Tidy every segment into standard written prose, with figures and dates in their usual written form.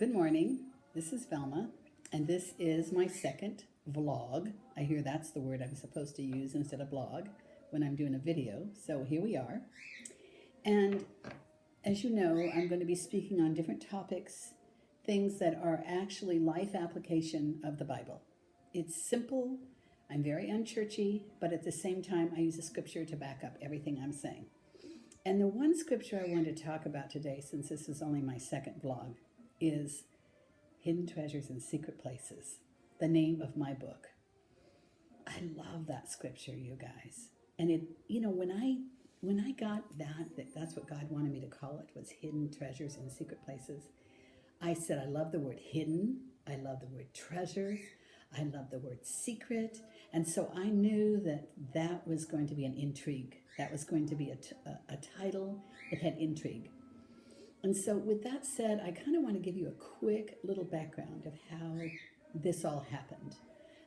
Good morning. This is Velma, and this is my second vlog. I hear that's the word I'm supposed to use instead of blog when I'm doing a video. So here we are. And as you know, I'm going to be speaking on different topics, things that are actually life application of the Bible. It's simple. I'm very unchurchy, but at the same time, I use a scripture to back up everything I'm saying. And the one scripture I want to talk about today, since this is only my second vlog, is Hidden Treasures in Secret Places, the name of my book. I love that scripture, you guys. And when I got that's what God wanted me to call it, was Hidden Treasures in Secret Places. I said, I love the word hidden. I love the word treasures. I love the word secret. And so I knew that was going to be an intrigue. That was going to be a title that had intrigue. And so with that said, I kind of want to give you a quick little background of how this all happened.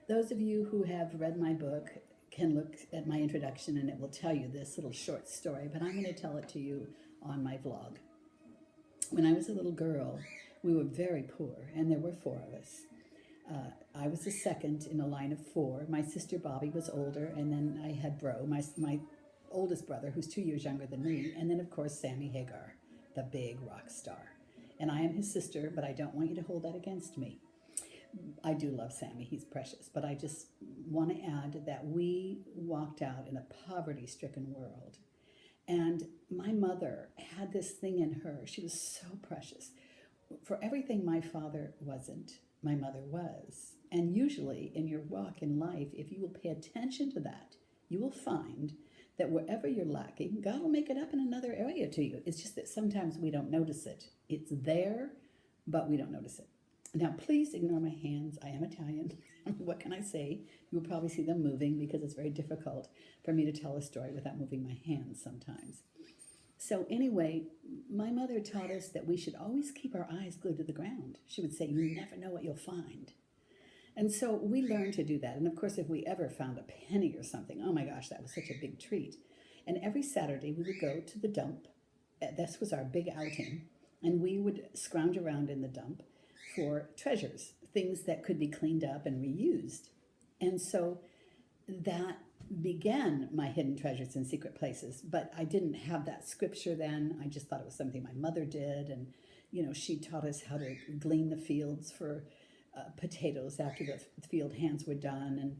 Those of you who have read my book can look at my introduction and it will tell you this little short story, but I'm going to tell it to you on my vlog. When I was a little girl, we were very poor, and there were four of us. I was the second in a line of four. My sister Bobby was older, and then I had Bro, my oldest brother, who's 2 years younger than me, and then, of course, Sammy Hagar, the big rock star. And I am his sister, but I don't want you to hold that against me. I do love Sammy. He's precious. But I just want to add that we walked out in a poverty-stricken world. And my mother had this thing in her. She was so precious. For everything my father wasn't, my mother was. And usually in your walk in life, if you will pay attention to that, you will find that wherever you're lacking, God will make it up in another area to you. It's just that sometimes we don't notice it. It's there, but we don't notice it. Now, please ignore my hands. I am Italian. What can I say? You will probably see them moving because it's very difficult for me to tell a story without moving my hands sometimes. So anyway, my mother taught us that we should always keep our eyes glued to the ground. She would say, you never know what you'll find. And so we learned to do that. And of course, if we ever found a penny or something, oh my gosh, that was such a big treat. And every Saturday we would go to the dump. This was our big outing. And we would scrounge around in the dump for treasures, things that could be cleaned up and reused. And so that began my Hidden Treasures in Secret Places. But I didn't have that scripture then. I just thought it was something my mother did. And, she taught us how to glean the fields for potatoes after the field hands were done,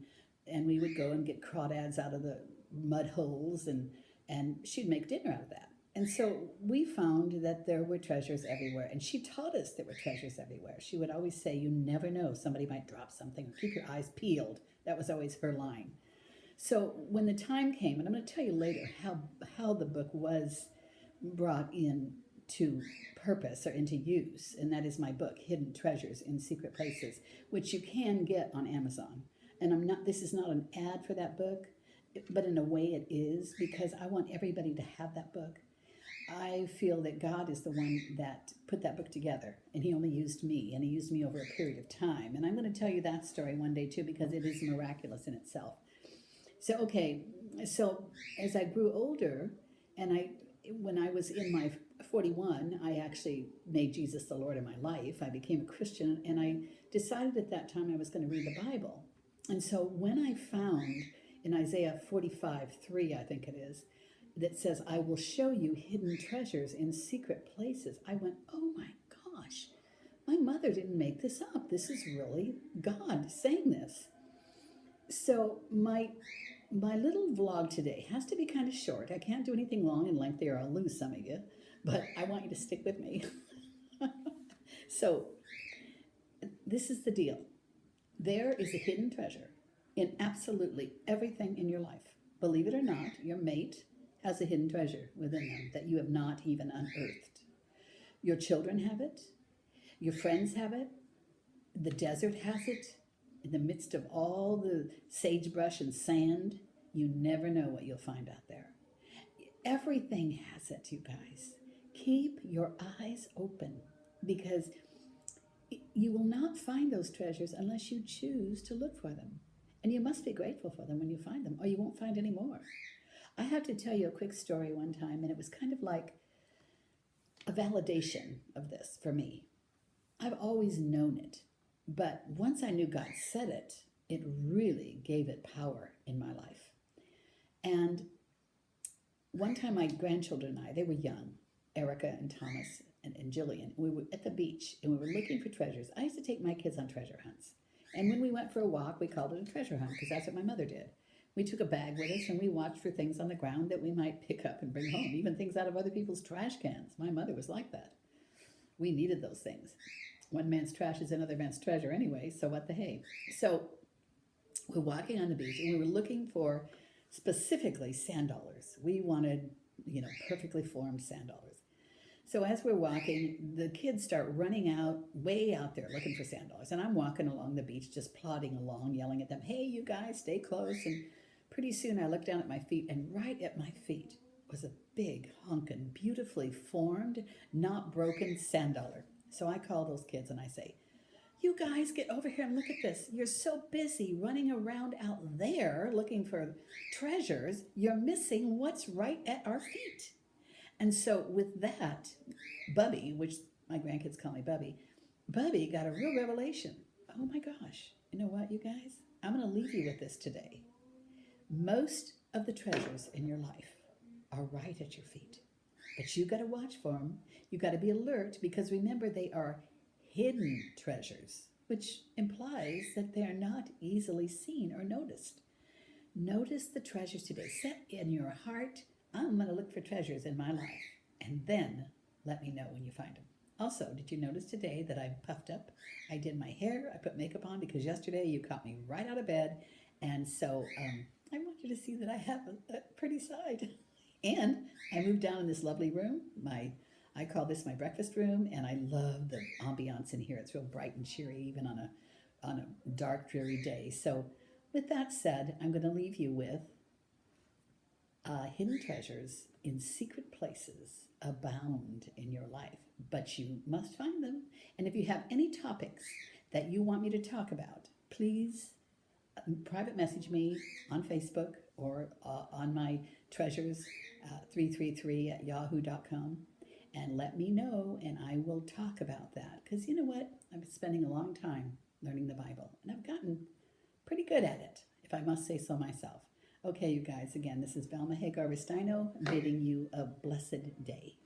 and we would go and get crawdads out of the mud holes, and she'd make dinner out of that. And so we found that there were treasures everywhere, and she taught us there were treasures everywhere. She would always say, you never know, somebody might drop something, or keep your eyes peeled. That was always her line. So when the time came, and I'm going to tell you later how the book was brought in to purpose or into use, and that is my book, Hidden Treasures in Secret Places, which you can get on Amazon. And this is not an ad for that book, but in a way it is, because I want everybody to have that book. I feel that God is the one that put that book together, and he only used me, and he used me over a period of time. And I'm going to tell you that story one day too, because it is miraculous in itself. So as I grew older, and when I was in my 41, I actually made Jesus the Lord of my life. I became a Christian, and I decided at that time I was going to read the Bible. And so when I found in Isaiah 45:3, I think it is, that says, I will show you hidden treasures in secret places, I went, oh my gosh, my mother didn't make this up. This is really God saying this. So my little vlog today has to be kind of short. I can't do anything long and lengthy or I'll lose some of you, but I want you to stick with me. So this is the deal. There is a hidden treasure in absolutely everything in your life. Believe it or not, your mate has a hidden treasure within them that you have not even unearthed. Your children have it. Your friends have it. The desert has it. In the midst of all the sagebrush and sand, you never know what you'll find out there. Everything has it, you guys. Keep your eyes open, because you will not find those treasures unless you choose to look for them. And you must be grateful for them when you find them, or you won't find any more. I have to tell you a quick story one time, and it was kind of like a validation of this for me. I've always known it, but once I knew God said it, it really gave it power in my life. And one time, my grandchildren and I, they were young, Erica and Thomas and Jillian, we were at the beach and we were looking for treasures. I used to take my kids on treasure hunts. And when we went for a walk, we called it a treasure hunt because that's what my mother did. We took a bag with us and we watched for things on the ground that we might pick up and bring home, even things out of other people's trash cans. My mother was like that. We needed those things. One man's trash is another man's treasure anyway, so what the hey. So we're walking on the beach and we were looking for specifically sand dollars. We wanted, perfectly formed sand dollars. So as we're walking, the kids start running out, way out there looking for sand dollars. And I'm walking along the beach, just plodding along, yelling at them, hey, you guys, stay close. And pretty soon I look down at my feet, and right at my feet was a big, honkin', beautifully formed, not broken sand dollar. So I call those kids and I say, you guys get over here and look at this. You're so busy running around out there looking for treasures, you're missing what's right at our feet. And so with that, Bubby, which my grandkids call me Bubby got a real revelation. Oh my gosh, you know what, you guys? I'm going to leave you with this today. Most of the treasures in your life are right at your feet. But you got to watch for them. You got to be alert because remember, they are hidden treasures, which implies that they're not easily seen or noticed. Notice the treasures today. Set in your heart, I'm going to look for treasures in my life, and then let me know when you find them. Also, did you notice today that I puffed up? I did my hair, I put makeup on because yesterday you caught me right out of bed, and so I want you to see that I have a pretty side. And I moved down in this lovely room. I call this my breakfast room, and I love the ambiance in here. It's real bright and cheery, even on a dark, dreary day. So, with that said, I'm going to leave you with hidden treasures in secret places abound in your life, but you must find them. And if you have any topics that you want me to talk about, please private message me on Facebook or on my treasures 333 at yahoo.com and let me know, and I will talk about that. Because you know what? I've been spending a long time learning the Bible, and I've gotten pretty good at it, if I must say so myself. Okay, you guys, again, this is Velma Hagar Restino bidding you a blessed day.